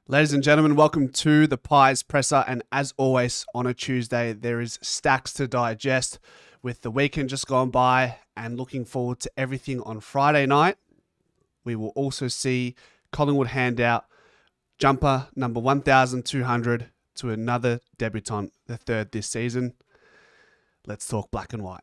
Ladies and gentlemen, welcome to the Pies Presser. And as always, on a Tuesday, there is stacks to digest with the weekend just gone by and looking forward to everything on Friday night. We will also see Collingwood hand out jumper number 1,200 to another debutant, the third this season. Let's talk black and white.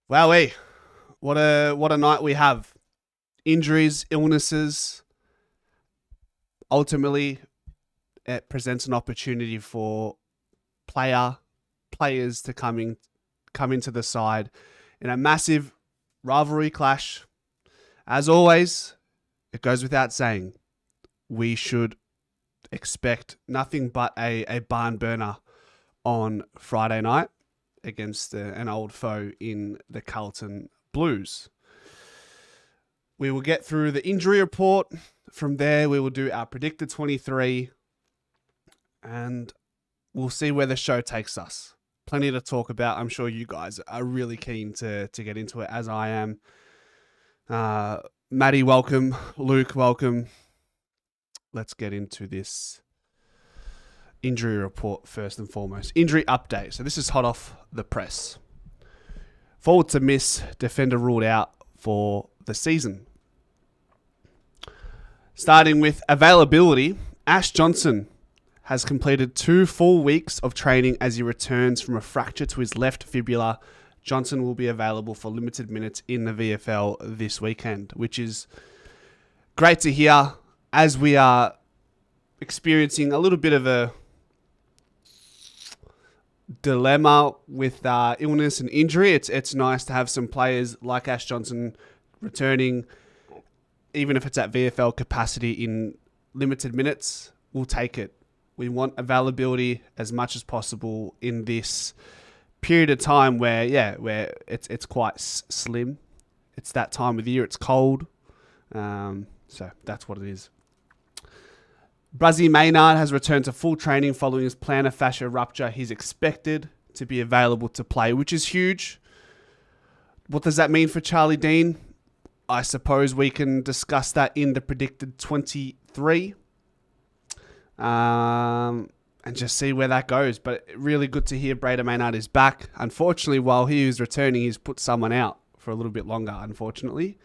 Wowee, what a night we have. Injuries, illnesses. Ultimately, it presents an opportunity for players to come into the side in a massive rivalry clash. As always, it goes without saying, we should expect nothing but a barn burner on Friday night against an old foe in the Carlton Blues. We will get through the injury report. From there, we will do our predicted 23 and we'll see where the show takes us. Plenty to talk about. I'm sure you guys are really keen to get into it, as I am. Maddie, welcome. Luke, welcome. Let's get into this injury report first and foremost. Injury update. So this is hot off the press. Forward to miss, defender ruled out for the season. Starting with availability, Ash Johnson has completed 2 full weeks of training as he returns from a fracture to his left fibula. Johnson will be available for limited minutes in the VFL this weekend, which is great to hear as we are experiencing a little bit of a dilemma with illness and injury. It's nice to have some players like Ash Johnson returning, even if it's at VFL capacity in limited minutes. We'll take it. We want availability as much as possible in this period of time where it's quite slim. It's that time of year. It's cold. So that's what it is. Bruzzy Maynard has returned to full training following his plantar fascia rupture. He's expected to be available to play, which is huge. What does that mean for Charlie Dean? I suppose we can discuss that in the predicted 23 and just see where that goes. But really good to hear Brayden Maynard is back. Unfortunately, while he was returning, he's put someone out for a little bit longer, unfortunately.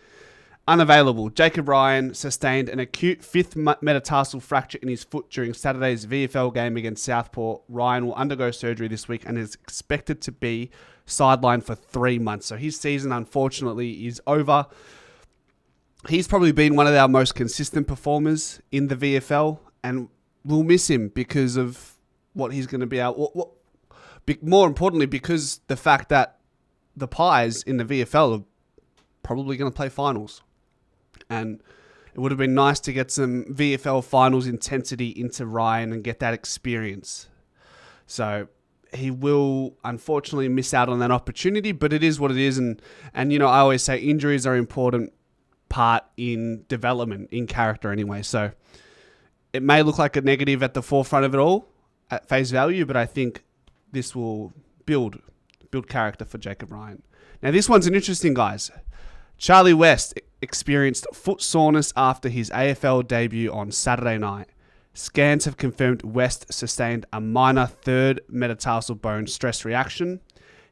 Unavailable. Jacob Ryan sustained an acute 5th metatarsal fracture in his foot during Saturday's VFL game against Southport. Ryan will undergo surgery this week and is expected to be sidelined for 3 months. So his season, unfortunately, is over. He's probably been one of our most consistent performers in the VFL, and we'll miss him because of what he's going to be able. More importantly, because the fact that the Pies in the VFL are probably going to play finals. And it would have been nice to get some VFL finals intensity into Ryan and get that experience. So he will unfortunately miss out on that opportunity, but it is what it is. And I always say injuries are an important part in development, in character anyway. So it may look like a negative at the forefront of it all at face value, but I think this will build character for Jacob Ryan. Now this one's an interesting, guys. Charlie West experienced foot soreness after his AFL debut on Saturday night. Scans have confirmed West sustained a minor 3rd metatarsal bone stress reaction.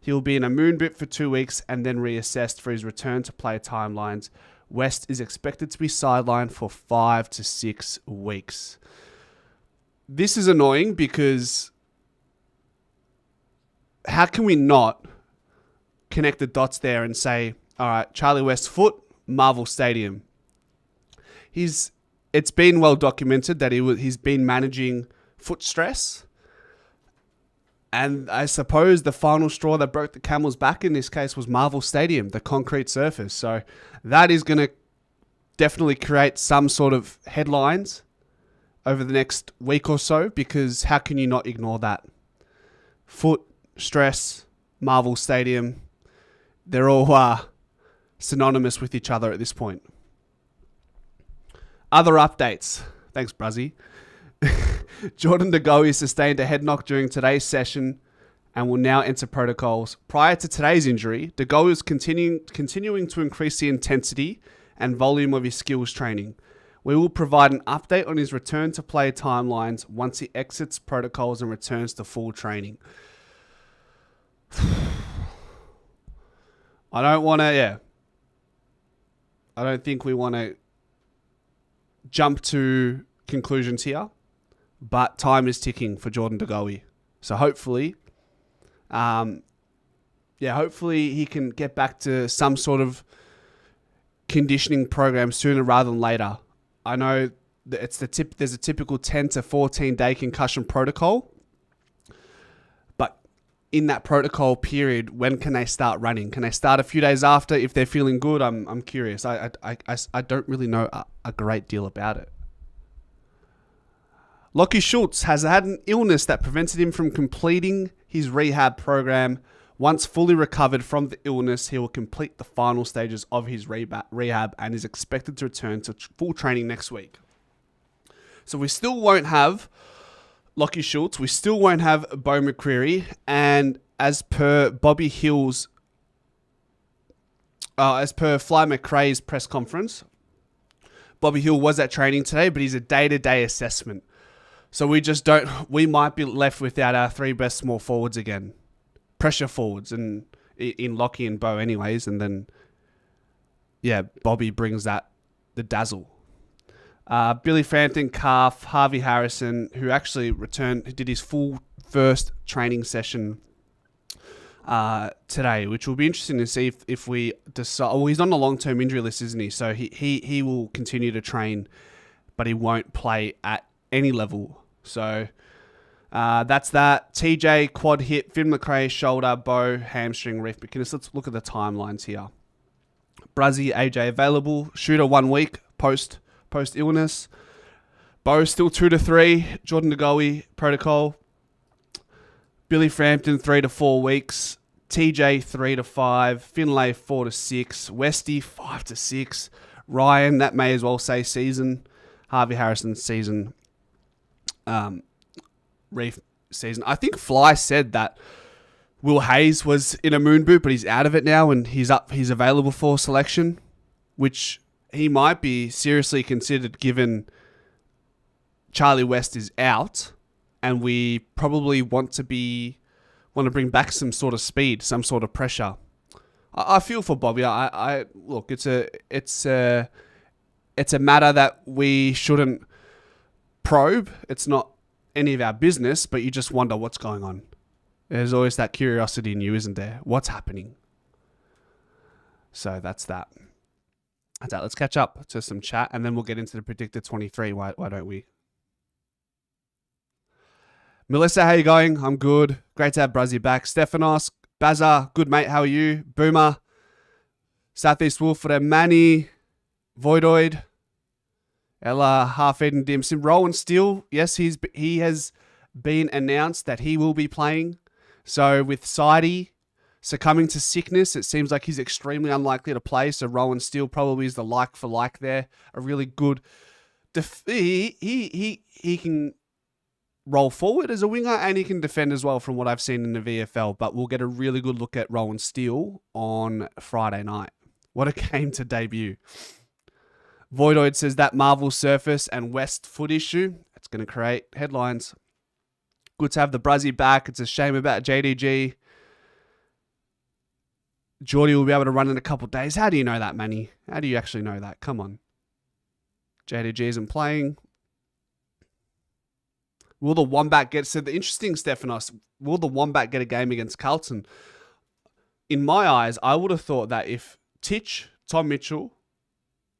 He will be in a moon bit for 2 weeks and then reassessed for his return to play timelines. West is expected to be sidelined for 5 to 6 weeks. This is annoying because how can we not connect the dots there and say, all right, Charlie West's foot, Marvel Stadium. It's been well documented that he's been managing foot stress. And I suppose the final straw that broke the camel's back in this case was Marvel Stadium, the concrete surface. So that is going to definitely create some sort of headlines over the next week or so, because how can you not ignore that? Foot stress, Marvel Stadium, they're all synonymous with each other at this point. Other updates. Thanks, Bruzzy. Jordan Goey sustained a head knock during today's session. and will now enter protocols. Prior to today's injury, De Goey is continuing to increase the intensity and volume of his skills training. We will provide an update on his return to play timelines once he exits protocols and returns to full training. I don't think we want to jump to conclusions here, but time is ticking for Jordan De Goey. So hopefully he can get back to some sort of conditioning program sooner rather than later. I know that there's a typical 10 to 14 day concussion protocol, but in that protocol period, when can they start running? Can they start a few days after if they're feeling good? I'm curious. I don't really know a great deal about it. Lockie Schultz has had an illness that prevented him from completing his rehab program. Once fully recovered from the illness, he will complete the final stages of his rehab and is expected to return to full training next week. So we still won't have Lockie Schultz. We still won't have Beau McCreary. And as per Bobby Hill's, as per Fly McRae's press conference, Bobby Hill was at training today, but he's a day-to-day assessment. So we might be left without our three best small forwards again. Pressure forwards and in Lockie and Beau anyways. And then, Bobby brings the dazzle. Billy Frampton, calf, Harvey Harrison, who actually did his full first training session today, which will be interesting to see if we decide. Well, he's on the long-term injury list, isn't he? So he will continue to train, but he won't play at any level. So that's that. TJ, quad hip, Finn McRae, shoulder, Beau, hamstring, Reef McInnes. Let's look at the timelines here. Bruzzy, AJ available. Shooter 1 week post illness. Beau still 2 to 3. Jordan De Goey protocol. Billy Frampton 3 to 4 weeks. TJ 3 to 5. Finlay 4 to 6. Westy 5 to 6. Ryan, that may as well say season. Harvey Harrison season. Reef season. I think Fly said that Will Hayes was in a moon boot, but he's out of it now and he's available for selection, which he might be seriously considered given Charlie West is out and we probably want to bring back some sort of speed, some sort of pressure. I feel for Bobby. I look, it's a matter that we shouldn't probe. It's not any of our business, but you just wonder what's going on. There's always that curiosity in you, isn't there? What's happening? So that's that. Let's catch up to some chat and then we'll get into the Predictor 23. Why don't we? Melissa, how you going? I'm good. Great to have Bruzzy back. Stefanos, Bazza, good mate, how are you? Boomer, Southeast Wolford, Manny, Voidoid, Ella, half-eaten dim sim. Rowan Steele, yes, he has been announced that he will be playing. So with Sidey succumbing to sickness, it seems like he's extremely unlikely to play. So Rowan Steele probably is the like for like there. A really good... He can roll forward as a winger and he can defend as well from what I've seen in the VFL. But we'll get a really good look at Rowan Steele on Friday night. What a game to debut. Voidoid says that Marvel surface and West foot issue, it's going to create headlines. Good to have the Bruzzy back. It's a shame about JDG. Geordie will be able to run in a couple of days. How do you know that, Manny? How do you actually know that? Come on. JDG isn't playing. Will the Wombat get... So the interesting, Stephanos, will the Wombat get a game against Carlton? In my eyes, I would have thought that if Tom Mitchell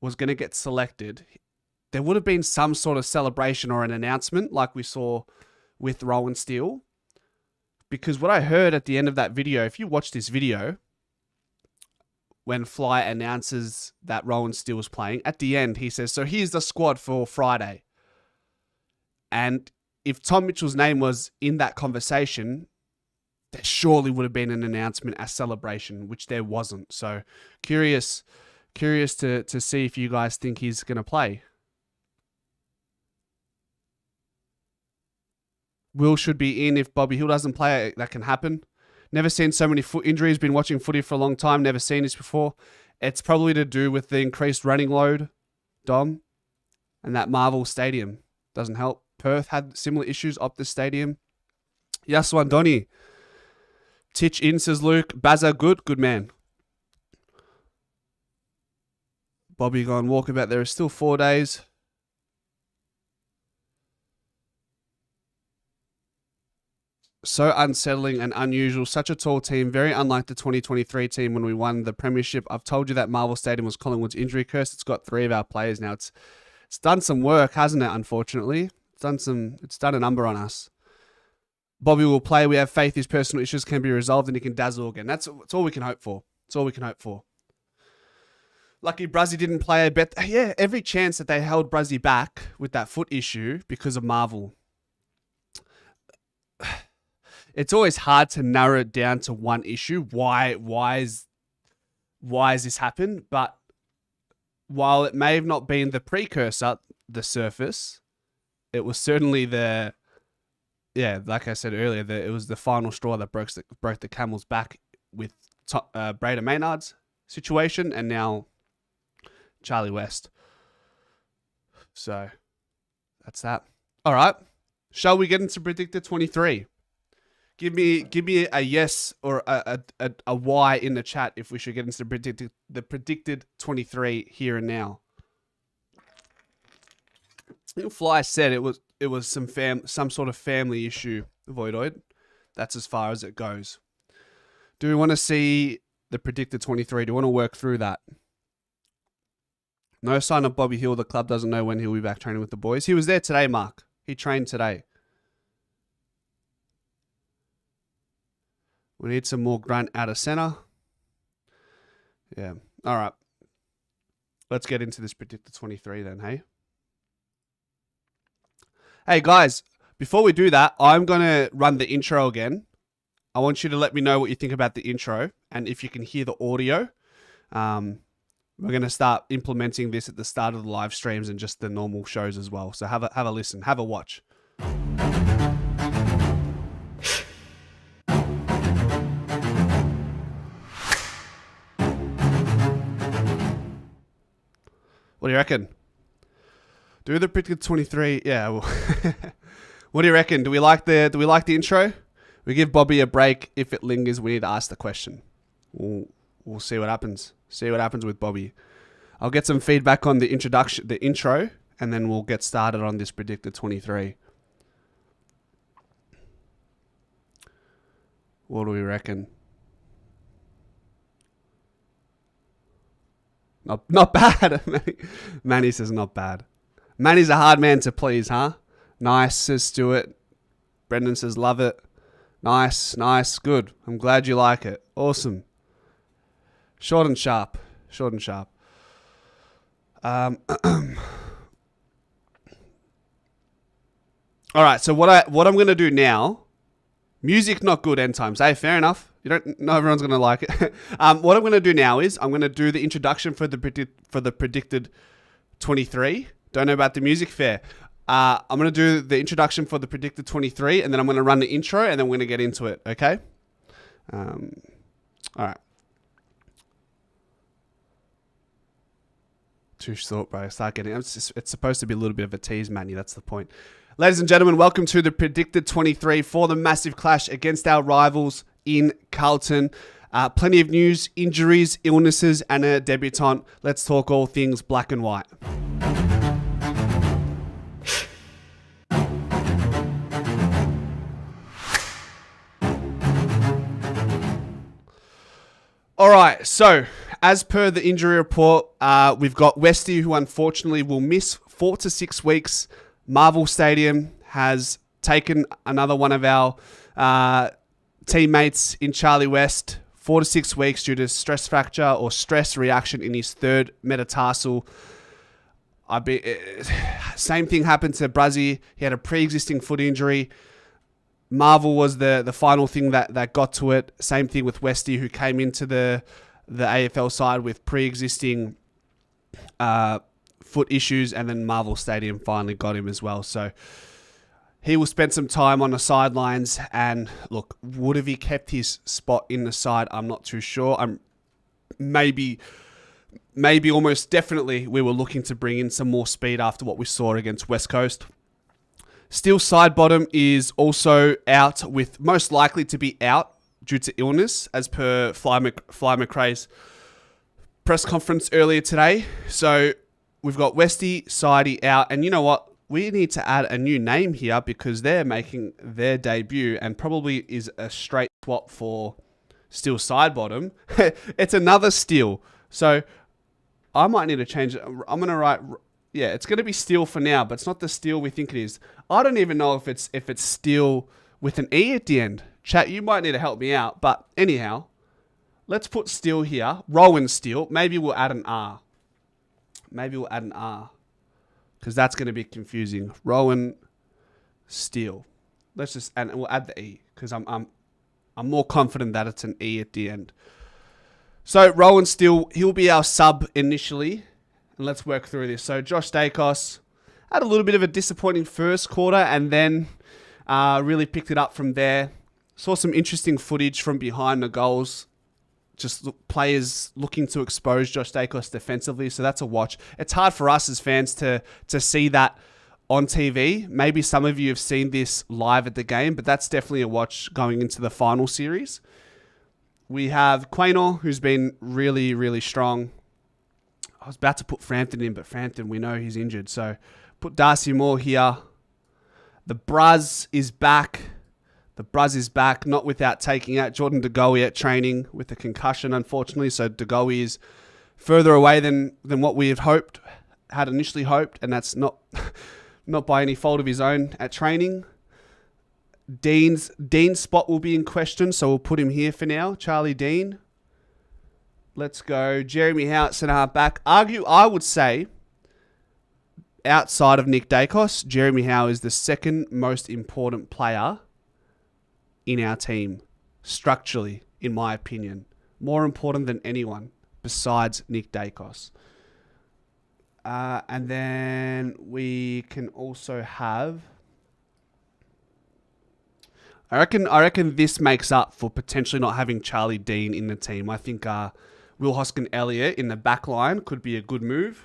was going to get selected, there would have been some sort of celebration or an announcement like we saw with Rowan Steele. Because what I heard at the end of that video, if you watch this video, when Fly announces that Rowan Steele was playing, at the end he says, so here's the squad for Friday. And if Tom Mitchell's name was in that conversation, there surely would have been an announcement as celebration, which there wasn't. So curious to see if you guys think he's going to play. Will should be in. If Bobby Hill doesn't play, that can happen. Never seen so many foot injuries. Been watching footy for a long time. Never seen this before. It's probably to do with the increased running load, Dom, and that Marvel Stadium. Doesn't help. Perth had similar issues. Optus Stadium. Yaswan Donny. Titch in, says Luke. Bazza, good. Good man. Bobby gone walkabout. There is still 4 days. So unsettling and unusual. Such a tall team. Very unlike the 2023 team when we won the premiership. I've told you that Marvel Stadium was Collingwood's injury curse. It's got 3 of our players now. It's done some work, hasn't it, unfortunately? It's done a number on us. Bobby will play. We have faith his personal issues can be resolved and he can dazzle again. That's all we can hope for. That's all we can hope for. Lucky Bruzzy didn't play. I bet. Yeah, every chance that they held Bruzzy back with that foot issue because of Marvel. It's always hard to narrow it down to one issue. Why is this happened? But while it may have not been the precursor, the surface, it was certainly like I said earlier, it was the final straw that broke the camel's back with Brayden Maynard's situation and now Charlie West. So that's that. All right. Shall we get into Predictor 23? Give me a yes or a Y in the chat if we should get into the predicted 23 here and now. I think Fly said it was some sort of family issue, Voidoid. That's as far as it goes. Do we want to see the predicted 23? Do we want to work through that? No sign of Bobby Hill. The club doesn't know when he'll be back training with the boys. He was there today, Mark. He trained today. We need some more grunt out of center. Yeah. All right. Let's get into this predicted 23 then, hey? Hey, guys, before we do that, I'm going to run the intro again. I want you to let me know what you think about the intro and if you can hear the audio. We're going to start implementing this at the start of the live streams and just the normal shows as well. So have a listen, have a watch. What do you reckon? Do the predicted 23? Yeah. Well, what do you reckon? Do we like the intro? We give Bobby a break. If it lingers, we need to ask the question. We'll see what happens. See what happens with Bobby. I'll get some feedback on the intro, and then we'll get started on this predicted 23. What do we reckon? Not bad. Manny says not bad. Manny's a hard man to please, huh? Nice, says Stuart. Brendan says love it. Nice, good. I'm glad you like it. Awesome. Short and sharp. All right, so what I'm going to do now, music not good end times, eh? Fair enough. You don't know everyone's going to like it. What I'm going to do now is I'm going to do the introduction for the predicted 23. Don't know about the music, fair. I'm going to do the introduction for the predicted 23, and then I'm going to run the intro, and then we're going to get into it, okay? All right. Too short, bro. Start getting... It's supposed to be a little bit of a tease, Manny. That's the point. Ladies and gentlemen, welcome to the predicted 23 for the massive clash against our rivals in Carlton. Plenty of news, injuries, illnesses, and a debutant. Let's talk all things black and white. All right, so as per the injury report, we've got Westy, who unfortunately will miss 4 to 6 weeks. Marvel Stadium has taken another one of our teammates in Charlie West, 4 to 6 weeks due to stress fracture or stress reaction in his third metatarsal. Same thing happened to Bruzzy. He had a pre-existing foot injury. Marvel was the final thing that got to it. Same thing with Westy, who came into the AFL side with pre-existing foot issues, and then Marvel Stadium finally got him as well. So He will spend some time on the sidelines, and look, would have he kept his spot in the side? I'm not too sure. Maybe almost definitely we were looking to bring in some more speed after what we saw against West Coast. Steele Sidebottom is also out, with most likely to be out due to illness, as per Fly McRae's press conference earlier today. So we've got Westy, Sidey out, and you know what? We need to add a new name here because they're making their debut and probably is a straight swap for Steele Sidebottom. It's another Steele. So I might need to change it. I'm going to write, yeah, it's going to be Steele for now, but it's not the Steele we think it is. I don't even know if it's Steele with an E at the end. Chat, you might need to help me out. But anyhow, let's put Steele here. Rowan Steele. Maybe we'll add an R. Because that's going to be confusing. Rowan Steele. And we'll add the E because I'm more confident that it's an E at the end. So Rowan Steele, he'll be our sub initially, and let's work through this. So Josh Dacos had a little bit of a disappointing first quarter, and then really picked it up from there. Saw some interesting footage from behind the goals. Just players looking to expose Josh Dacos defensively, so that's a watch. It's hard for us as fans to see that on TV. Maybe some of you have seen this live at the game, but that's definitely a watch going into the final series. We have Quaynor, who's been really, really strong. I was about to put Frampton in, but Frampton, we know he's injured, so put Darcy Moore here. The Bruz is back. Not without taking out Jordan DeGoey at training with a concussion, unfortunately. So DeGoey is further away than what we had initially hoped, and that's not by any fault of his own at training. Dean's spot will be in question, so we'll put him here for now. Charlie Dean. Let's go. Jeremy Howe at centre half back. I would say, outside of Nick Dacos, Jeremy Howe is the second most important player in our team, structurally, in my opinion. More important than anyone besides Nick Dacos. And then we can also have... I reckon this makes up for potentially not having Charlie Dean in the team. I think Will Hoskin-Elliott in the back line could be a good move.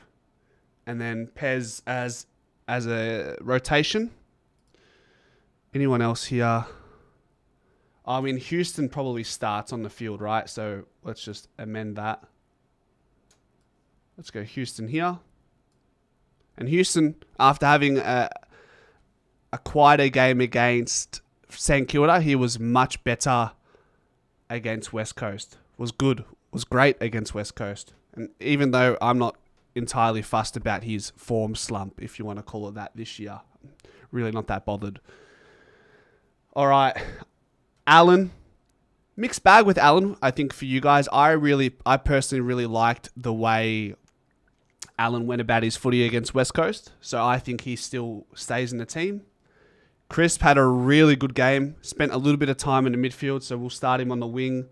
And then Pez as a rotation. Anyone else here? I mean, Houston probably starts on the field, right? So let's just amend that. Let's go Houston here. And Houston, after having a quieter game against St Kilda, he was much better against West Coast. Was great against West Coast. And even though I'm not entirely fussed about his form slump, if you want to call it that, this year, really not that bothered. All right. Allen, mixed bag with Allen, I think, for you guys. I personally really liked the way Allen went about his footy against West Coast, so I think he still stays in the team. Crisp had a really good game, spent a little bit of time in the midfield, so we'll start him on the wing.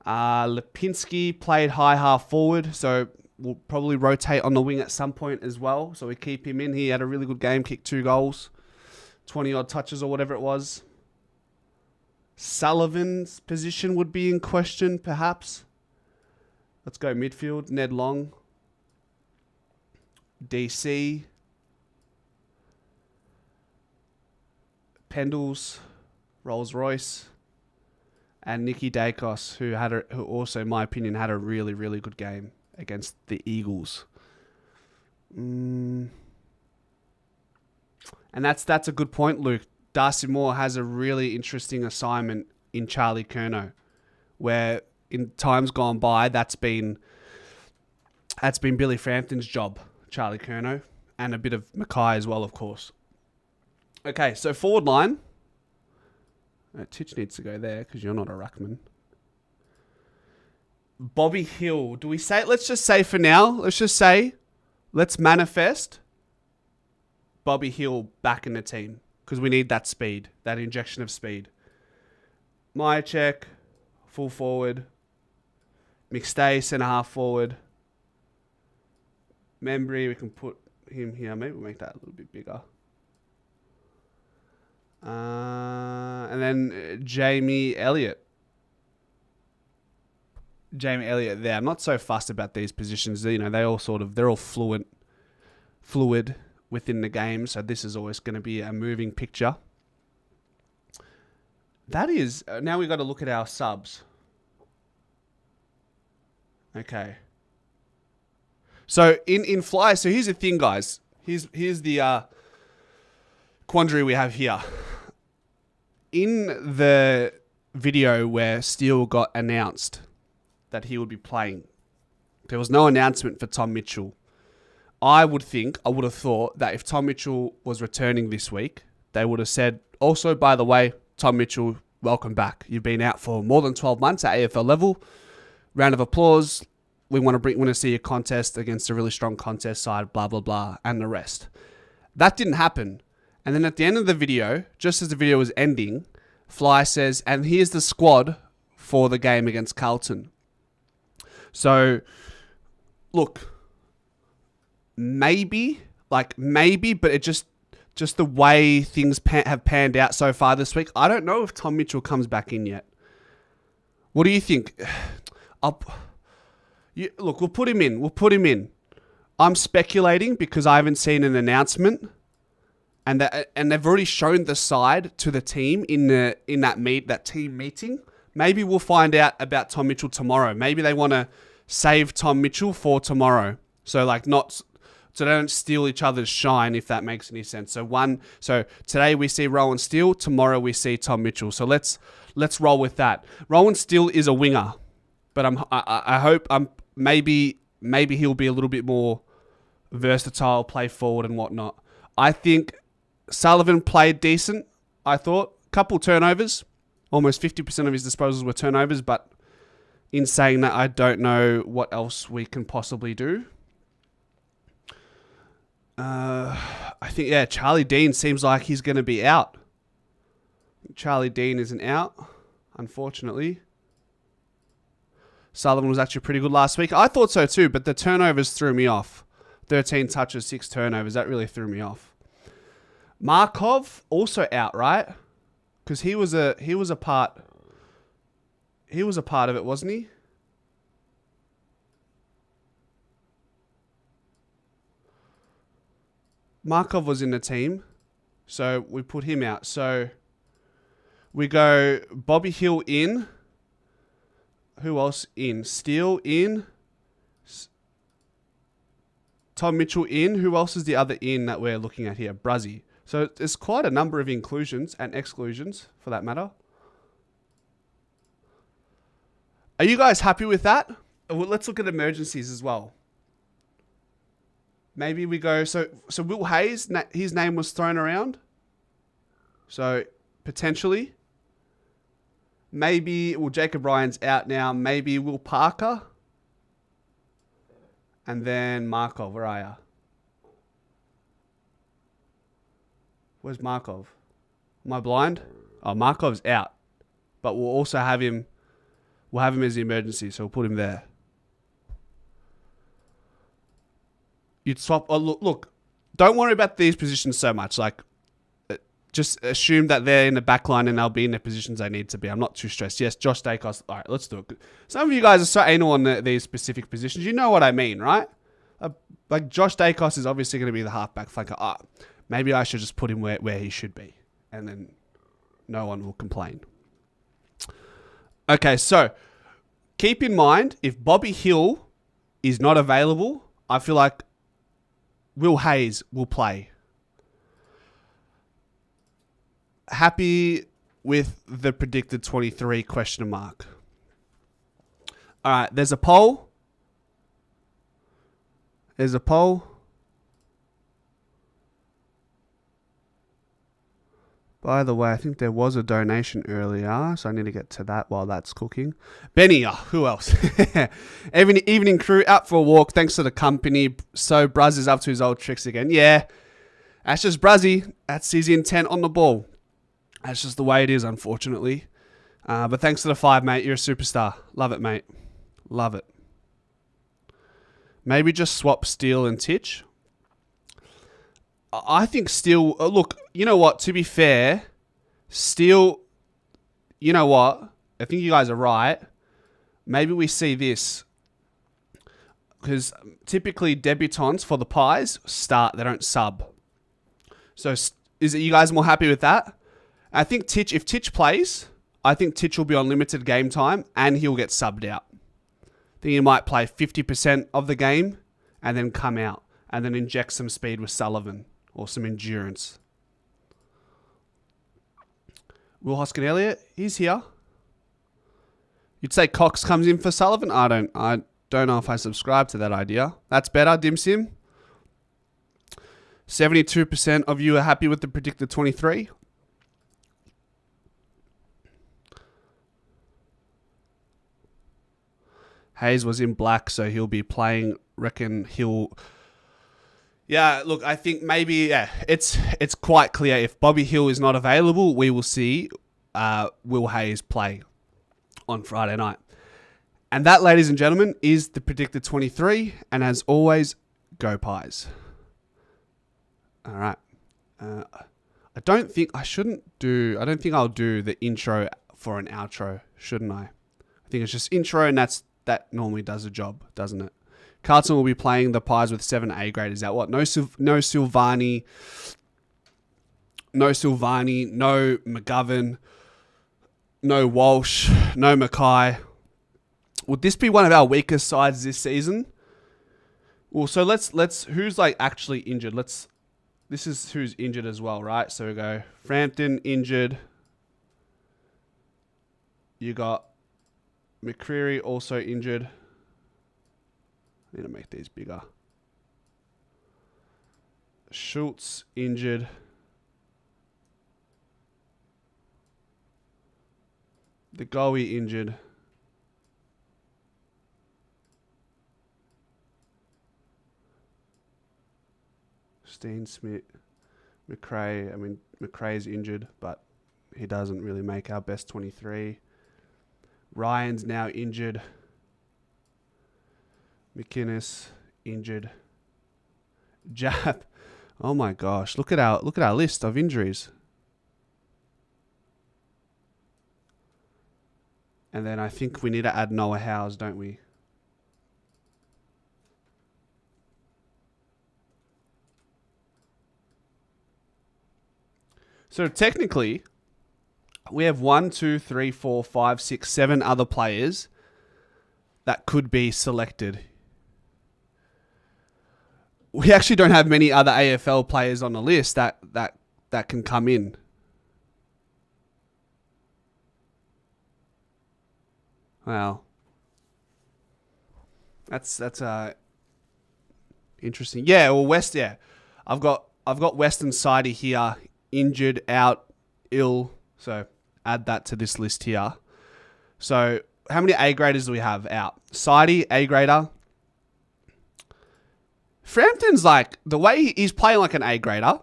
Lipinski played high half forward, so we'll probably rotate on the wing at some point as well, so we keep him in. He had a really good game, kicked 2 goals, 20-odd touches or whatever it was. Sullivan's position would be in question, perhaps. Let's go midfield. Ned Long. DC. Pendles. Rolls-Royce. And Nicky Dacos, who also, in my opinion, had a really, really good game against the Eagles. And that's a good point, Luke. Darcy Moore has a really interesting assignment in Charlie Curnow, where in times gone by, that's been Billy Frampton's job, Charlie Curnow, and a bit of Mackay as well, of course. Okay, so forward line. Titch needs to go there because you're not a ruckman. Bobby Hill. Do we say? Let's just say for now. Let's manifest Bobby Hill back in the team. Because we need that speed, that injection of speed. Myercheck, full forward. McStay, centre half forward. Membry, we can put him here. Maybe we'll make that a little bit bigger. And then Jamie Elliott. Jamie Elliott there. I'm not so fussed about these positions. You know, they're all fluid within the game. So this is always going to be a moving picture. That is, now we've got to look at our subs. Okay. So in Fly, so here's the thing, guys. Here's the quandary we have here. In the video where Steele got announced that he would be playing, there was no announcement for Tom Mitchell. I would have thought that if Tom Mitchell was returning this week, they would have said, also, by the way, Tom Mitchell, welcome back. You've been out for more than 12 months at AFL level. Round of applause. We want to see a contest against a really strong contest side, blah, blah, blah, and the rest. That didn't happen. And then at the end of the video, just as the video was ending, Fly says, and here's the squad for the game against Carlton. So, look, maybe, but it just the way things have panned out so far this week, I don't know if Tom Mitchell comes back in yet. What do you think? Look, we'll put him in. I'm speculating because I haven't seen an announcement, and they've already shown the side to the team in that team meeting. Maybe we'll find out about Tom Mitchell tomorrow. Maybe they want to save Tom Mitchell for tomorrow. So they don't steal each other's shine, if that makes any sense. So today we see Rowan Steele, tomorrow we see Tom Mitchell. So let's roll with that. Rowan Steele is a winger, but I hope maybe he'll be a little bit more versatile, play forward and whatnot. I think Sullivan played decent. I thought couple turnovers, almost 50% of his disposals were turnovers. But in saying that, I don't know what else we can possibly do. I think, Charlie Dean seems like he's going to be out. Charlie Dean isn't out, unfortunately. Sullivan was actually pretty good last week. I thought so too, but the turnovers threw me off. 13 touches, 6 turnovers. That really threw me off. Markov also out, right? Because he was a part of it, wasn't he? Markov was in the team, so we put him out. So we go Bobby Hill in. Who else in? Steele in. Tom Mitchell in. Who else is the other in that we're looking at here? Bruzzy. So there's quite a number of inclusions and exclusions, for that matter. Are you guys happy with that? Well, let's look at emergencies as well. Maybe we go... So Will Hayes, his name was thrown around. So, potentially. Maybe... Well, Jacob Ryan's out now. Maybe Will Parker. And then Markov. Where are you? Where's Markov? Am I blind? Oh, Markov's out. But we'll also have him... We'll have him as the emergency, so we'll put him there. You'd swap... Oh, look, don't worry about these positions so much. Like, just assume that they're in the back line and they'll be in the positions they need to be. I'm not too stressed. Yes, Josh Dacos. All right, let's do it. Some of you guys are so anal on these specific positions. You know what I mean, right? Like, Josh Dacos is obviously going to be the halfback flanker. Maybe I should just put him where he should be. And then no one will complain. Okay, so keep in mind, if Bobby Hill is not available, I feel like Will Hayes will play. Happy with the predicted 23 question mark. All right, there's a poll. There's a poll. By the way, I think there was a donation earlier, so I need to get to that while that's cooking. Benny, who else? Evening crew, out for a walk. Thanks for the company. So Bruz is up to his old tricks again. Yeah, that's just Bruzzy. That's his intent on the ball. That's just the way it is, unfortunately. But thanks to the 5, mate. You're a superstar. Love it, mate. Love it. Maybe just swap Steele and Titch. I think Steele... Look, you know what? To be fair, Still, you know what? I think you guys are right. Maybe we see this. Because typically debutants for the Pies start, they don't sub. So is it you guys more happy with that? I think Titch, if Titch plays, I think Titch will be on limited game time and he'll get subbed out. I think he might play 50% of the game and then come out and then inject some speed with Sullivan or some endurance. Will Hoskin-Elliott, he's here. You'd say Cox comes in for Sullivan? I don't know if I subscribe to that idea. That's better, Dim Sim. 72% of you are happy with the predicted 23. Hayes was in black, so he'll be playing. Reckon he'll... Yeah, look, I think maybe, yeah, it's quite clear. If Bobby Hill is not available, we will see Will Hayes play on Friday night. And that, ladies and gentlemen, is the predicted 23. And as always, go Pies. All right. I don't think I'll do the intro for an outro, shouldn't I? I think it's just intro, and that normally does the job, doesn't it? Carlton will be playing the Pies with 7 A graders out. What? No Silvani, no McGovern, no Walsh, no Mackay. Would this be one of our weakest sides this season? Well, so let's who's like actually injured? This is who's injured as well, right? So we go Frampton injured. You got McCreary also injured. I need to make these bigger. Schultz injured. The Goey injured. Steen Smith. McRae. I mean, McRae's injured, but he doesn't really make our best 23. Ryan's now injured. McInnes injured. Jap. Oh my gosh! Look at our list of injuries. And then I think we need to add Noah Howes, don't we? So technically, we have 1, 2, 3, 4, 5, 6, 7 other players that could be selected. We actually don't have many other AFL players on the list that can come in. Wow. That's interesting. Yeah, well West, yeah. I've got Western Sidey here, injured, out, ill. So add that to this list here. So how many A graders do we have out? Sidey, A grader. Frampton's like, the way he's playing like an A grader,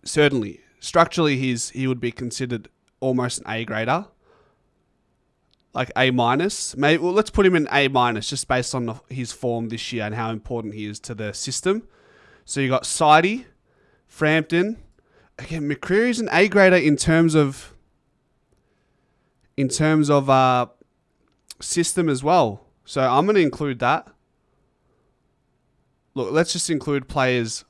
certainly. Structurally, he would be considered almost an A grader. Like A minus. Maybe, well, let's put him in A minus just based on his form this year and how important he is to the system. So you got Sidey, Frampton. Again, McCreary's an A grader in terms of system as well. So I'm going to include that. Look, let's just include players.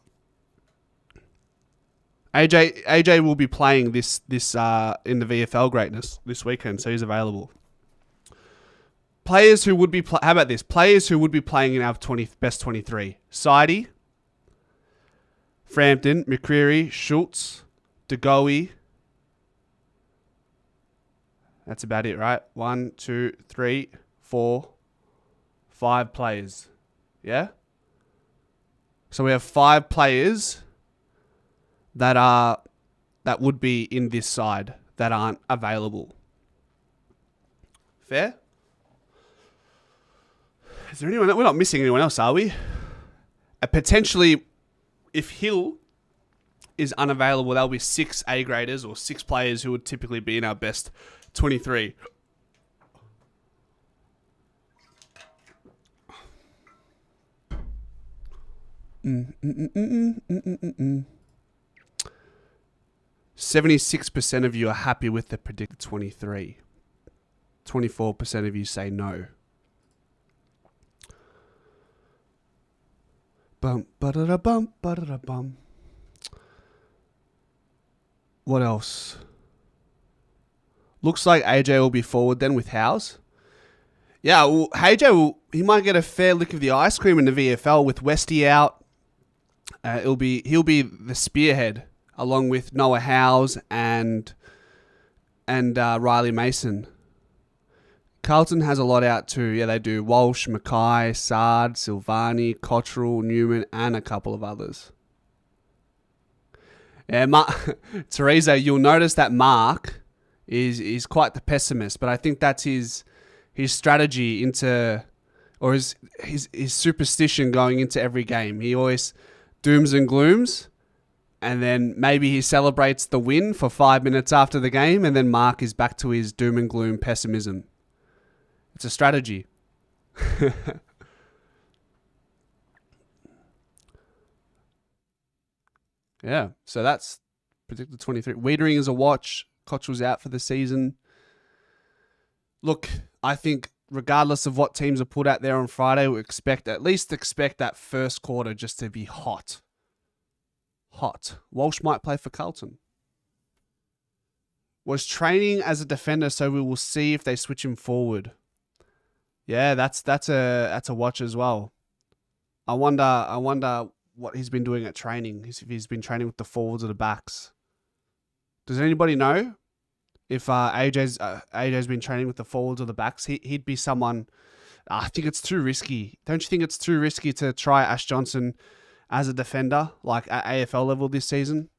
AJ will be playing this in the VFL greatness this weekend, so he's available. Players who would be how about this? Players who would be playing in our best 23. Sidey, Frampton, McCreary, Schultz, DeGoey. That's about it, right? 1, 2, 3, 4, 5 players. Yeah? So we have 5 players that would be in this side that aren't available. Fair? Is there anyone? We're not missing anyone else, are we? Potentially, if Hill is unavailable, there'll be 6 A graders or 6 players who would typically be in our best 23. 76% of you are happy with the predicted 23. 24% of you say no. Bum, ba-da-da-bum, ba-da-da-bum. What else? Looks like AJ will be forward then with Howes. Yeah, well, AJ he might get a fair lick of the ice cream in the VFL with Westy out. He'll be the spearhead along with Noah Howes and Riley Mason. Carlton has a lot out too. Yeah, they do. Walsh, Mackay, Sard, Silvani, Cottrell, Newman, and a couple of others. Yeah, Teresa, you'll notice that Mark is quite the pessimist, but I think that's his strategy into, or his superstition going into every game. He always dooms and glooms, and then maybe he celebrates the win for 5 minutes after the game, and then Mark is back to his doom and gloom pessimism. It's a strategy. Yeah, so that's predicted 23. Wiedering is a watch. Cottrell's out for the season. Look, I think regardless of what teams are put out there on Friday, we at least expect that first quarter just to be hot. Hot. Walsh might play for Carlton. Was training as a defender, so we will see if they switch him forward. Yeah, that's a watch as well. I wonder what he's been doing at training. If he's been training with the forwards or the backs. Does anybody know if AJ's been training with the forwards or the backs? He'd be someone. I think it's too risky. Don't you think it's too risky to try Ash Johnson as a defender, like at AFL level this season?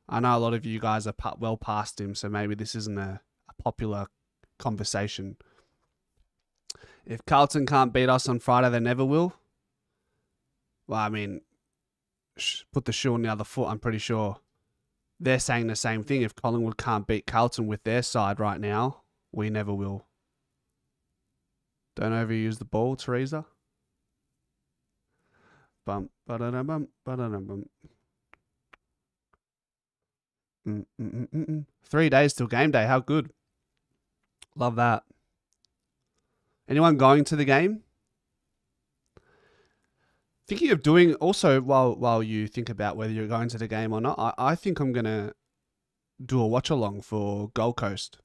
I know a lot of you guys are well past him, so maybe this isn't a popular conversation. If Carlton can't beat us on Friday, they never will. Well, I mean, put the shoe on the other foot, I'm pretty sure. They're saying the same thing. If Collingwood can't beat Carlton with their side right now, we never will. Don't overuse the ball, Teresa. Bum, ba-da-da-bum, ba-da-da-bum. 3 days till game day. How good. Love that. Anyone going to the game? Thinking of doing also while you think about whether you're going to the game or not, I think I'm going to do a watch along for Gold Coast.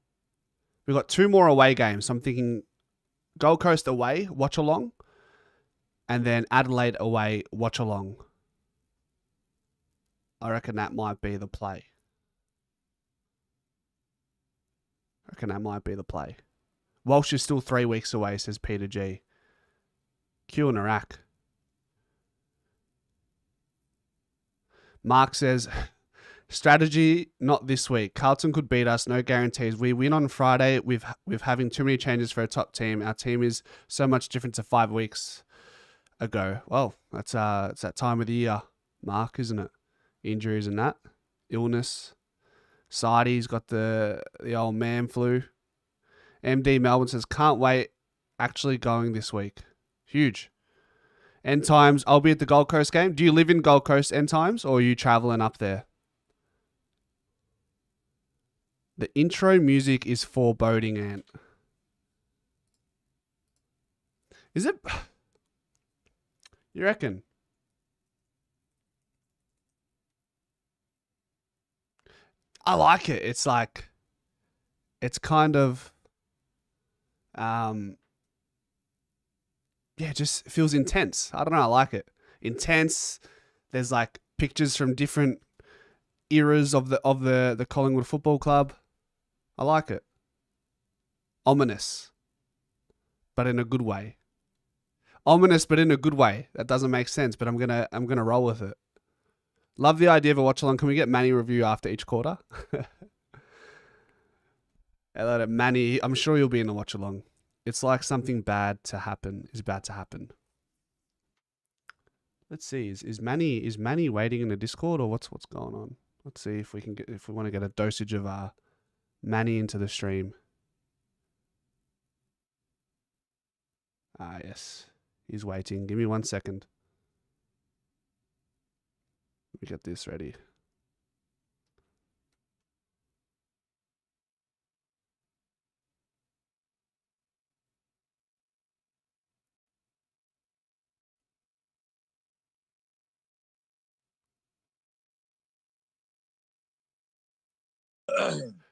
We've got 2 more away games. So I'm thinking Gold Coast away, watch along, and then Adelaide away, watch along. I reckon that might be the play. Walsh is still 3 weeks away, says Peter G. Q and Iraq. Mark says, strategy not this week. Carlton could beat us, no guarantees. We win on Friday. We've having too many changes for a top team. Our team is so much different to 5 weeks ago. Well, it's that time of the year, Mark, isn't it? Injuries and that, illness. Sidey's got the old man flu. MD Melbourne says, can't wait. Actually going this week. Huge. End times, I'll be at the Gold Coast game. Do you live in Gold Coast end times or are you traveling up there? The intro music is foreboding, Ant. Is it? You reckon? I like it. It's like, it's kind of, yeah, it just feels intense. I don't know. I like it. Intense. There's like pictures from different eras of the Collingwood Football Club. I like it. Ominous, but in a good way. Ominous, but in a good way. That doesn't make sense, but I'm gonna roll with it. Love the idea of a watch along. Can we get Manny review after each quarter? Hello, Manny. I'm sure you'll be in a watch along. It's like something bad to happen is about to happen. Let's see. Is Manny waiting in the Discord or what's going on? Let's see if we want to get a dosage of Manny into the stream. Ah, yes. He's waiting. Give me 1 second. Let me get this ready.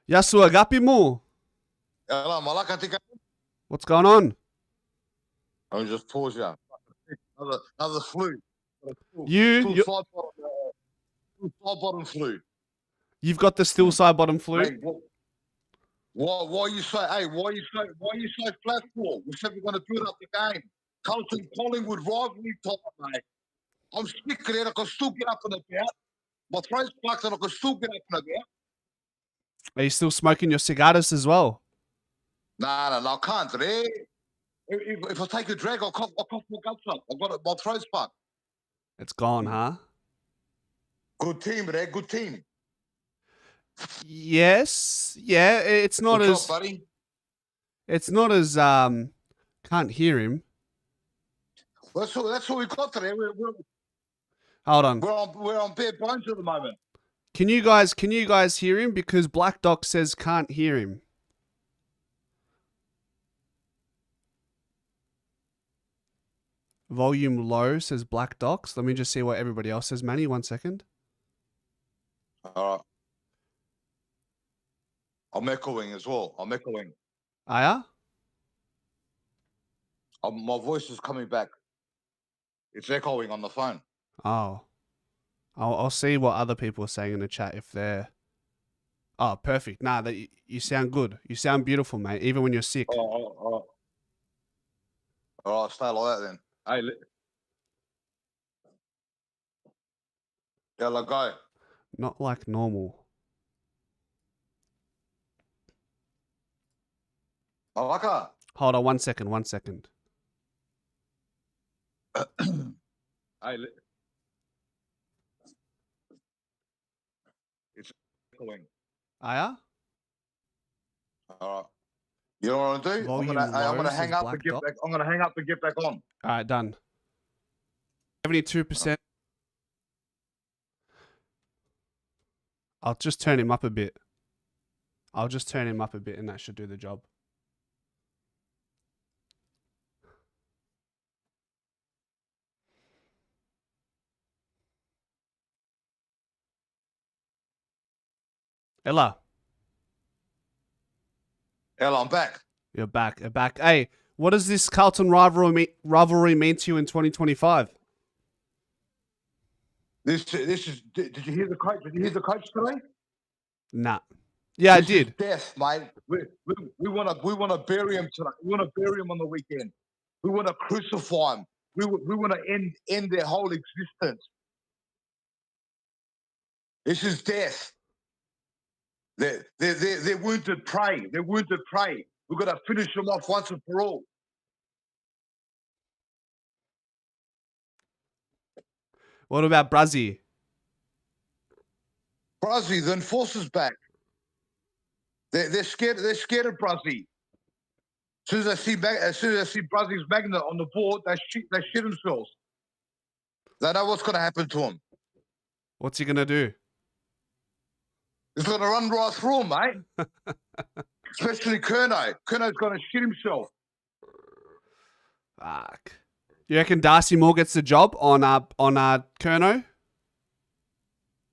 Yasu agapi mo. Ela malaka tika. What's going on? I'll just pause you. Another flu. You Side bottom flu. you've got the still side bottom flu. Mate, why you say? Hey, why you so flat for? We said we're going to do it up the game. Carlton Collingwood rivalry time, mate. I'm sick of it. I can still get up and about. My throat's plucked and I can still get up and about. Are you still smoking your cigaras as well? No, I can't. If I take a drag, I'll cough my guts up. I've got it. My throat's plucked. It's gone, huh? Good team, good team. Yes. Yeah, it's not Good as job, buddy. It's not as can't hear him. That's what we got today. Hold on. We're on bare bones at the moment. Can you guys hear him? Because Black Doc says can't hear him. Volume low, says Black Docs. Let me just see what everybody else says, Manny. 1 second. All right. I'm echoing as well. I'm echoing. Aya? My voice is coming back. It's echoing on the phone. Oh. I'll see what other people are saying in the chat if they're... Oh, perfect. Nah, you sound good. You sound beautiful, mate, even when you're sick. All right, stay like that then. Hey, yeah, go. Not like normal. Malaka. Hold on 1 second, 1 second. Hey, it's echoing. Aya? All right. You know what I'm gonna do? Volume I'm gonna low, hang says up Black and get Dot. back. I'm gonna hang up and get back on. All right, done. 72%. I'll just turn him up a bit. I'll just turn him up a bit and that should do the job. Ella. Ella, I'm back. You're back. You're back. Hey, what does this Carlton rivalry mean to you in 2025? This is. Did you hear the coach? Did you hear the coach today? Nah. Yeah, I did. Is death, mate. We want to bury him tonight. We want to bury him on the weekend. We want to crucify him. We want to end their whole existence. This is death. They're wounded prey. They're wounded prey. We've got to finish them off once and for all. What about Bruzzy? Bruzzy, the enforcer's back. They're scared. They're scared of Bruzzy. As soon as they see Bruzzy's magnet on the board, they shit themselves. They know what's going to happen to him. What's he gonna do? He's going to run right through him, mate. Especially Curnow. Curno's going to shit himself. Fuck. You reckon Darcy Moore gets the job on Curnow?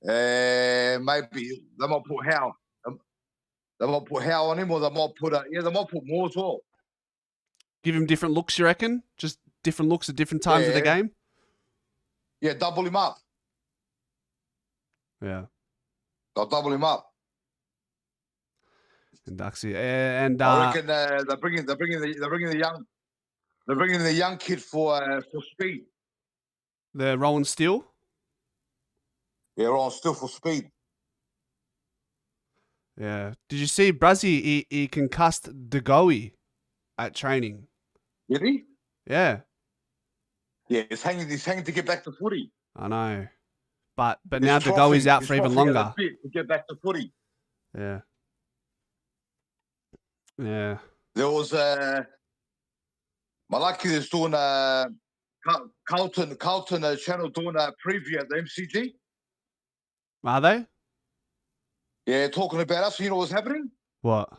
Maybe they might put Howe. They might put Howe on him, or they might put Moore as well. Give him different looks, you reckon? Just different looks at different times of the game? Yeah, double him up. Yeah. They'll double him up. And Duxie, and I reckon they're bringing the young kid for speed. The Rowan Steele. Yeah, Rowan Steele for speed. Yeah. Did you see Bruzzy? He concussed Goey at training. Did he? Yeah. Yeah, he's hanging to get back to footy. I know. But now Goey's out for even longer. To get back to footy. Yeah. Yeah. There was Malaki is doing Carlton channel doing a preview at the MCG. Are they? Yeah, talking about us. You know what's happening? What?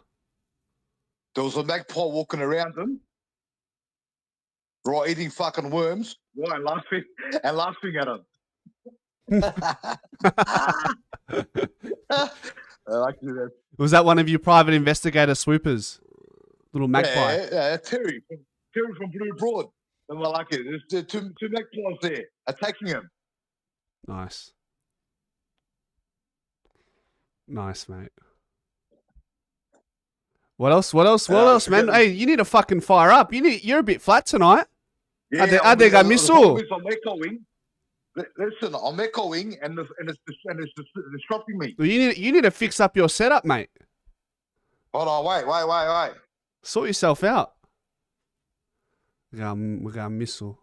There was a magpie walking around them, right, eating fucking worms, right, and laughing at them. I like to do that. Was that one of your private investigator swoopers? Little magpie. Yeah, Terry from Blue Broad. And I like it. There's two magpies there attacking him. Nice. Nice, mate. What else, man? Hey, you need to fucking fire up. You're a bit flat tonight. Yeah, I think I miss all. I'm echoing. Listen, I'm echoing, and it's disrupting me. Well, you need to fix up your setup, mate. Hold on, wait. Sort yourself out. We got a missile.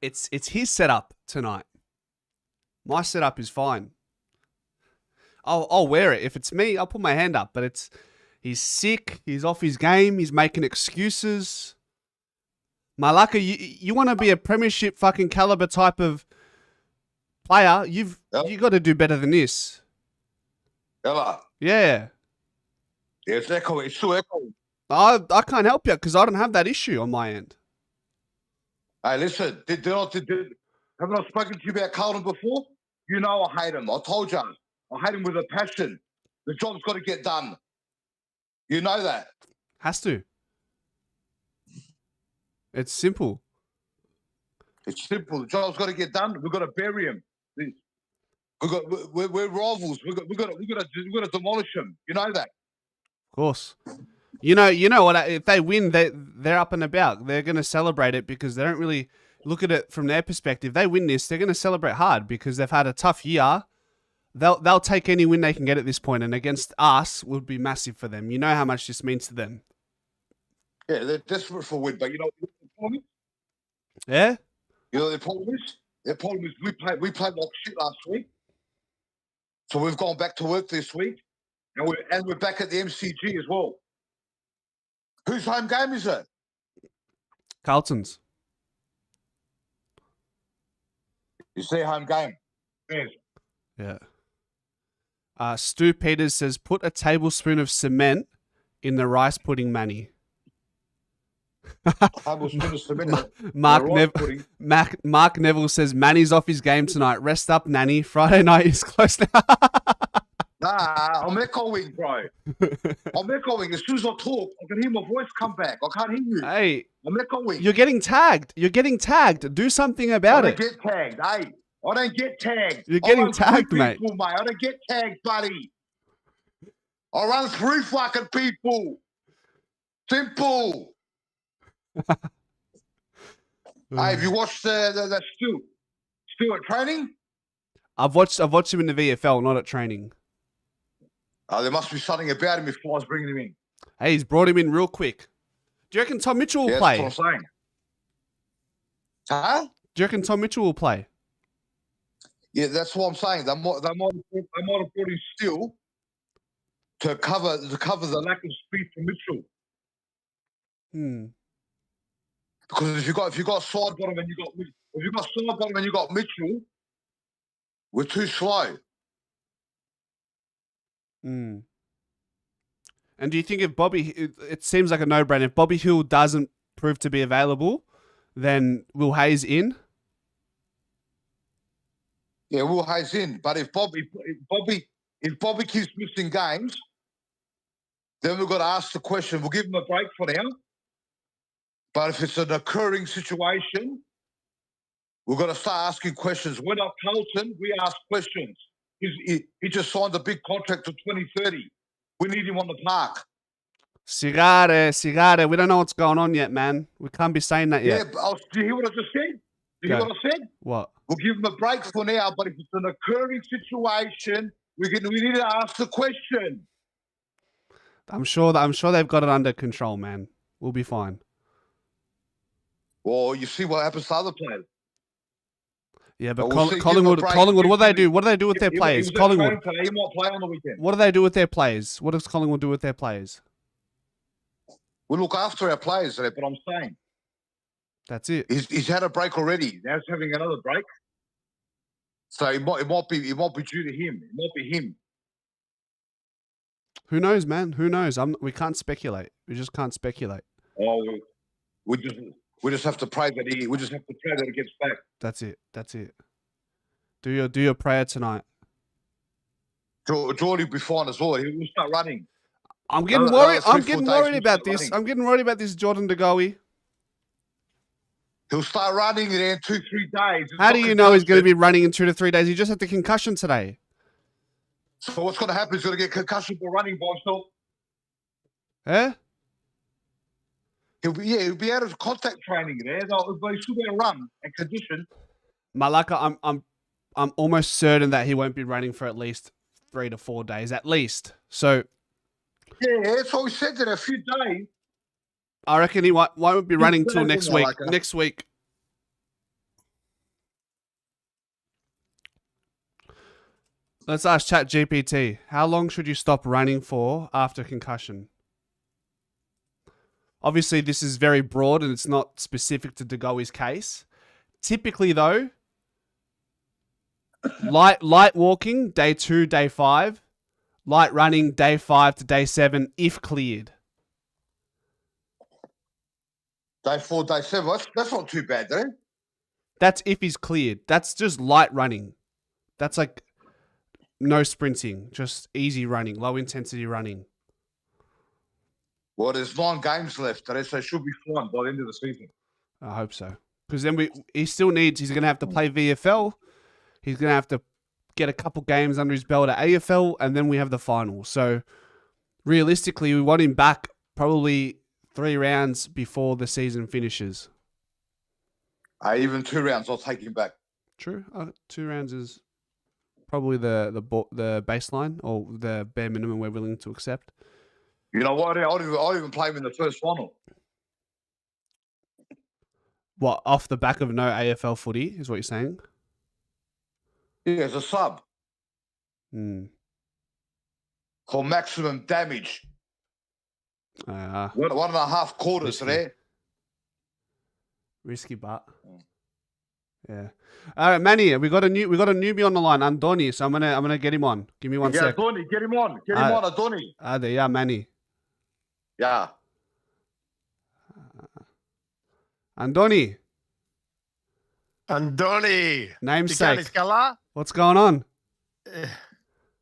It's his setup tonight. My setup is fine. I'll wear it. If it's me, I'll put my hand up. But he's sick. He's off his game. He's making excuses. Malaka, you want to be a premiership fucking caliber type of player? You got to do better than this. Ella. Yeah. Yeah, it's echoing. It's still echoing. I can't help you because I don't have that issue on my end. Hey, listen. Haven't I spoken to you about Carlton before? You know I hate him. I told you. I hate him with a passion. The job's got to get done. You know that. Has to. It's simple. It's simple. The job's got to get done. We've got to bury him. We're rivals. We've got to demolish him. You know that. Of course. You know what? If they win, they're up and about. They're going to celebrate it because they don't really look at it from their perspective. They win this, they're going to celebrate hard because they've had a tough year. They'll take any win they can get at this point, and against us would be massive for them. You know how much this means to them. Yeah, they're desperate for a win, but you know what the problem is? Yeah? You know what the problem is? The problem is we played like shit last week. So we've gone back to work this week, and we're back at the MCG as well. Whose home game is it? Carlton's. It's their home game. Yes. Yeah. Stu Peters says, put a tablespoon of cement in the rice pudding, Manny. Tablespoon of cement. Mark Neville says, Manny's off his game tonight. Rest up, Nanny. Friday night is close now. Nah, I'm echoing, bro. I'm echoing. As soon as I talk, I can hear my voice come back. I can't hear you. Hey. I'm echoing. You're getting tagged. Do something about it. I don't get tagged. Hey, I don't get tagged. You're getting tagged, mate. I don't get tagged, buddy. I run through fucking people. Simple. Hey, have you watched that Stu at training? I've watched him in the VFL, not at training. Oh, there must be something about him if Fly's bringing him in. Hey, he's brought him in real quick. Do you reckon Tom Mitchell will play? That's what I'm saying. Huh? Do you reckon Tom Mitchell will play? Yeah, that's what I'm saying. They might have brought him still to cover the lack of speed from Mitchell. Because if you got side bottom and you got Mitchell, we're too slow. And do you think if it seems like a no-brainer, if Bobby Hill doesn't prove to be available, then Will Hayes in? Yeah, Will Hayes in. But if Bobby keeps missing games, then we've got to ask the question. We'll give him a break for now. But if it's an occurring situation, we've got to start asking questions. We're not Carlton. We ask questions. He just signed a big contract to 2030. We need him on the park. Cigare. We don't know what's going on yet, man. We can't be saying that yet. Yeah, but do you hear what I just said? Do you hear what I said? What? We'll give him a break for now, but if it's an occurring situation, we need to ask the question. I'm sure they've got it under control, man. We'll be fine. Well, you see what happens to other players. Yeah, but Collingwood, what do they do? What do they do with their players? Collingwood. He might play on the weekend. What do they do with their players? What does Collingwood do with their players? We look after our players, that's what I'm saying. That's it. He's had a break already. Now he's having another break. So it might be due to him. It might be him. Who knows, man? Who knows? We can't speculate. We just can't speculate. Oh, we just We just have to pray that he gets back. That's it. Do your prayer tonight. Geordie will be fine as well. He will start running. I'm getting worried. I'm getting worried about this. I'm getting worried about this Jordan De Goey. He'll start running in 2-3 days. How do you know he's going to be running in 2 to 3 days? He just had the concussion today. So what's going to happen? He's going to get concussion for running by himself. Eh? He'll be out of contact training there. But he's still going to run and condition. Malaka, I'm almost certain that he won't be running for at least 3 to 4 days, at least. So. Yeah, that's what we said in a few days. I reckon he won't be running till next week. Next week. Let's ask ChatGPT. How long should you stop running for after concussion? Obviously, this is very broad and it's not specific to De Goey's case. Typically, though, light walking, day 2, day 5. Light running, day 5 to day 7, if cleared. Day 4, day 7. That's not too bad, though. That's if he's cleared. That's just light running. That's like no sprinting, just easy running, low intensity running. Well, there's 9 games left, so it should be fine by the end of the season. I hope so. Because then he's going to have to play VFL. He's going to have to get a couple games under his belt at AFL, and then we have the final. So realistically, we want him back probably 3 rounds before the season finishes. Even 2 rounds, I'll take him back. True. 2 rounds is probably the baseline or the bare minimum we're willing to accept. You know what? I'll even play him in the first final. What, off the back of no AFL footy is what you're saying? Yeah, as a sub. For maximum damage. 1.5 quarters there. Risky, but yeah. All right, Manny, we got a newbie on the line, Andoni. So I'm gonna get him on. Give me 1 sec. Yeah, Andoni, get him on. Get him on, Andoni. There, yeah, Manny. Yeah. Andoni. Namesake. What's going on?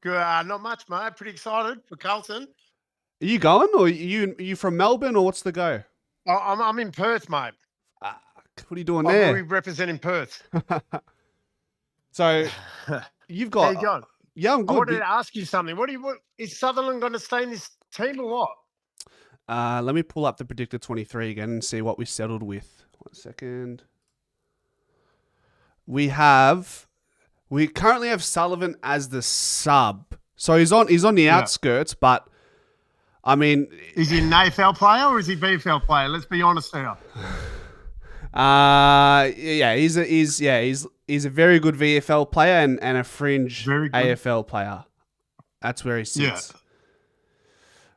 Good. Not much, mate. Pretty excited for Carlton. Are you going, or are you from Melbourne, or what's the go? I'm in Perth, mate. What are you doing there? I'm representing Perth. So you've got. How you going? Yeah, I'm good. I wanted to ask you something. What is Sutherland going to stay in this team or what? Let me pull up the Predictor 23 again and see what we settled with. 1 second. We currently have Sullivan as the sub. So he's on the outskirts, but I mean, is he an AFL player or is he BFL player? Let's be honest here. Yeah, he's a very good VFL player and a fringe AFL player. That's where he sits. Yeah.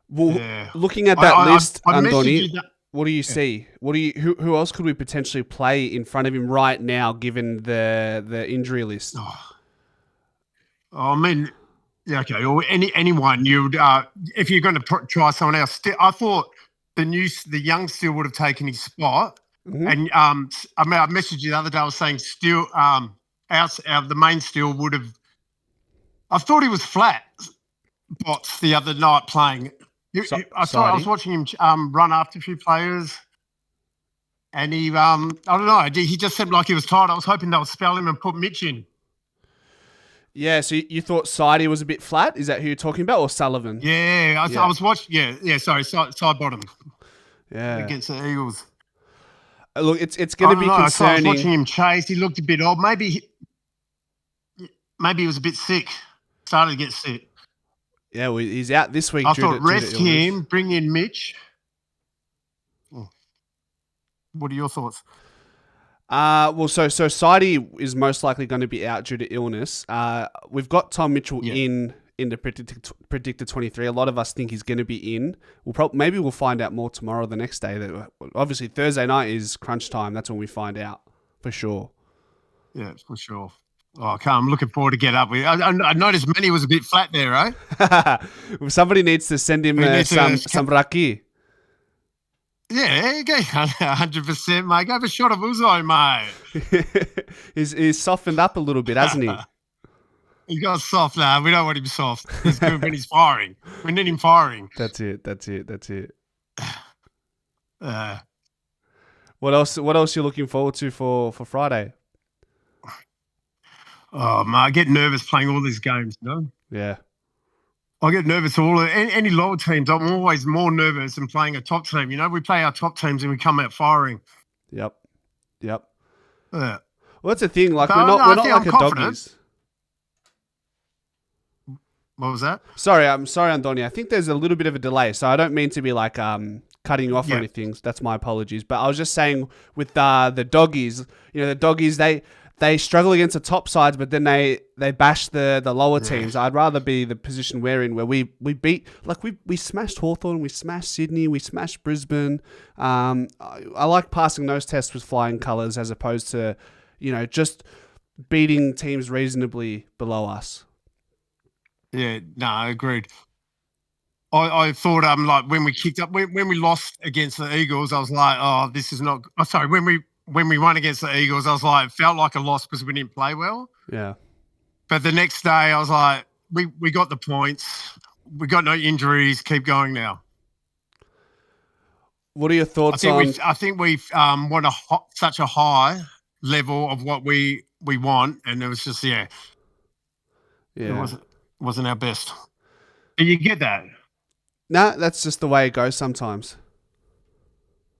Well, looking at that list, Andoni, what do you see? Who else could we potentially play in front of him right now, given the injury list? I mean, yeah, okay. Or anyone you would, if you're going to try someone else. I thought the young Steele would have taken his spot. Mm-hmm. And I messaged you the other day. I was saying Steele, the main Steele would have. I thought he was flat. Bots the other night playing. I was watching him run after a few players, and he I don't know. He just seemed like he was tired. I was hoping they'll spell him and put Mitch in. Yeah, so you thought Sidey was a bit flat? Is that who you're talking about, or Sullivan? Yeah, I was watching. Yeah. Sorry, side bottom. Yeah, against the Eagles. Look, it's going to be concerning. I was watching him chase. He looked a bit old. Maybe he was a bit sick. Started to get sick. Yeah, well, he's out this week. I thought rest him, bring in Mitch. What are your thoughts? Well, so Sidey is most likely going to be out due to illness. We've got Tom Mitchell in the Predictor 23. A lot of us think he's going to be in. Maybe we'll find out more tomorrow or the next day. Obviously, Thursday night is crunch time. That's when we find out, for sure. Yeah, for sure. Oh, okay, I'm looking forward to get up with. I noticed Manny was a bit flat there, right? Somebody needs to send him some raki. Yeah, go 100%, mate. Go have a shot of Uzo, mate. He's softened up a little bit, hasn't he? He got soft now. We don't want him soft. He's good when he's firing. We need him firing. That's it. Uh, What else you looking forward to for Friday? Oh, man, I get nervous playing all these games, you know? Yeah. I get nervous any lower teams. I'm always more nervous than playing a top team. You know, we play our top teams and we come out firing. Yep. Yeah. Well, that's the thing. Like, But we're not like I'm a confident. doggies. What was that? Sorry, Andoni. I think there's a little bit of a delay, so I don't mean to be like cutting you off or Yeah. anything. That's my apologies. But I was just saying with the doggies, you know, the doggies they struggle against the top sides, but then they bash the lower teams. I'd rather be the position we're in, where we beat, like we smashed Hawthorn, we smashed Sydney, we smashed Brisbane. I like passing those tests with flying colours as opposed to, you know, just beating teams reasonably below us. Yeah, no, I agreed. I thought like when we kicked up when we lost against the Eagles, I was like, oh, this is not. Oh, sorry, when we won against the Eagles, I was like, it felt like a loss because we didn't play well. Yeah. But the next day, I was like, we got the points. We got no injuries. Keep going now. What are your thoughts on? I think we've won such a high level of what we want, and it was just it wasn't our best. And you get that. Nah, that's just the way it goes sometimes.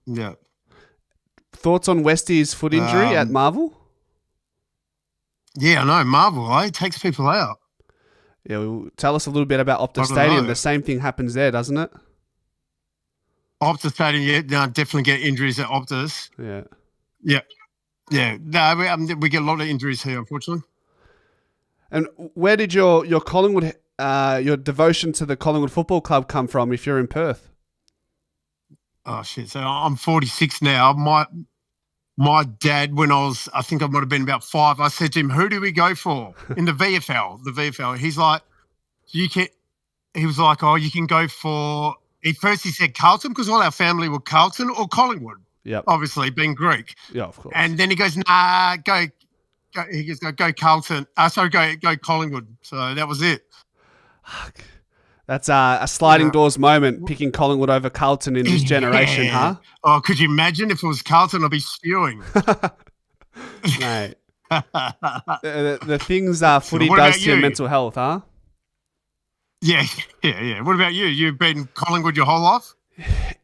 Yeah. Thoughts on Westie's foot injury at Marvel? Yeah, I know. Marvel, takes people out. Yeah, well, tell us a little bit about Optus I don't Stadium. know. The same thing happens there, doesn't it? Optus Stadium, definitely get injuries at Optus. Yeah. Yeah. No, we get a lot of injuries here, unfortunately. And where did your Collingwood, your devotion to the Collingwood Football Club come from if you're in Perth? Oh, shit. So I'm 46 now. My dad, when I think I might have been about 5, I said to him, who do we go for in the VFL? He's like, he was like, oh, you can go for, he said Carlton because all our family were Carlton or Collingwood. Yep. Obviously, being Greek. Yeah, of course. And then he goes, nah, go he goes, go Carlton. Go Collingwood. So that was it. That's a sliding doors moment, picking Collingwood over Carlton in this generation, huh? Oh, could you imagine if it was Carlton? I'd be spewing. Mate. the things footy what does about to your you? mental health, huh? Yeah. What about you? You've been Collingwood your whole life?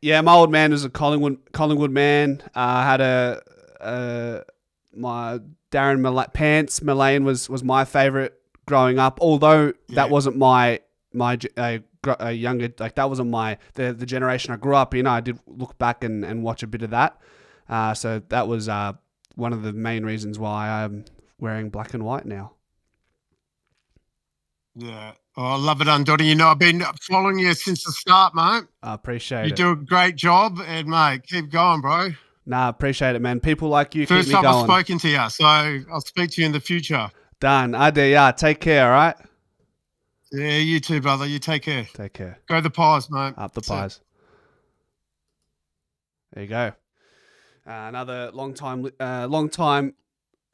Yeah, my old man was a Collingwood man. Had my Darren Pants Mullane was my favourite growing up. Although that wasn't my younger, like that wasn't the generation I grew up in. I did look back and watch a bit of that. So that was one of the main reasons why I'm wearing black and white now. Yeah. Oh, I love it, Undotty. You know, I've been following you since the start, mate. I appreciate it. You do a great job, and mate, keep going, bro. Nah, appreciate it, man. People like you First keep me time going. I've spoken to you, so I'll speak to you in the future. Done. I do, yeah. Take care, all right? Yeah, you too, brother. You take care. Take care. Go the Pies, mate. Up the Pies. There you go. Another long time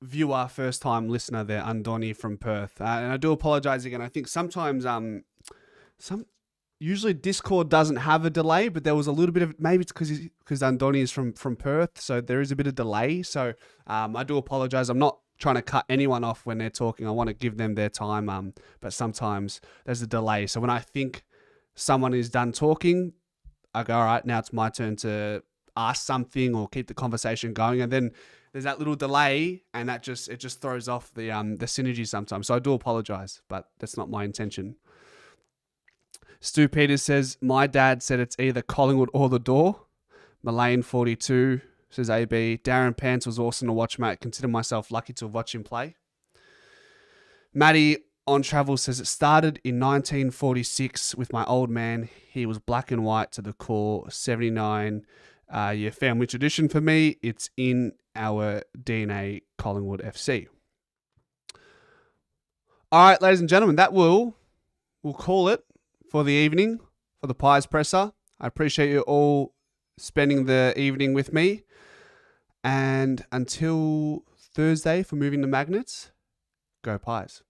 viewer, first time listener there, Undoni from Perth. And I do apologise again. I think sometimes usually Discord doesn't have a delay, but there was a little bit of, maybe it's because Undoni is from Perth, so there is a bit of delay. So I do apologise. I'm not trying to cut anyone off when they're talking. I want to give them their time, but sometimes there's a delay. So when I think someone is done talking, I go, all right, now it's my turn to ask something or keep the conversation going, and then there's that little delay, and it just throws off the synergy sometimes. So I do apologise, but that's not my intention. Stu Peters says, my dad said it's either Collingwood or the door. Mullane 42 says AB. Darren Pants was awesome to watch, mate. Consider myself lucky to have watched him play. Matty on travel says, it started in 1946 with my old man. He was black and white to the core. 79 year family tradition for me. It's in our DNA, Collingwood FC. All right, ladies and gentlemen, that we'll call it for the evening for the Pies Presser. I appreciate you all spending the evening with me. And until Thursday for moving the magnets, go Pies.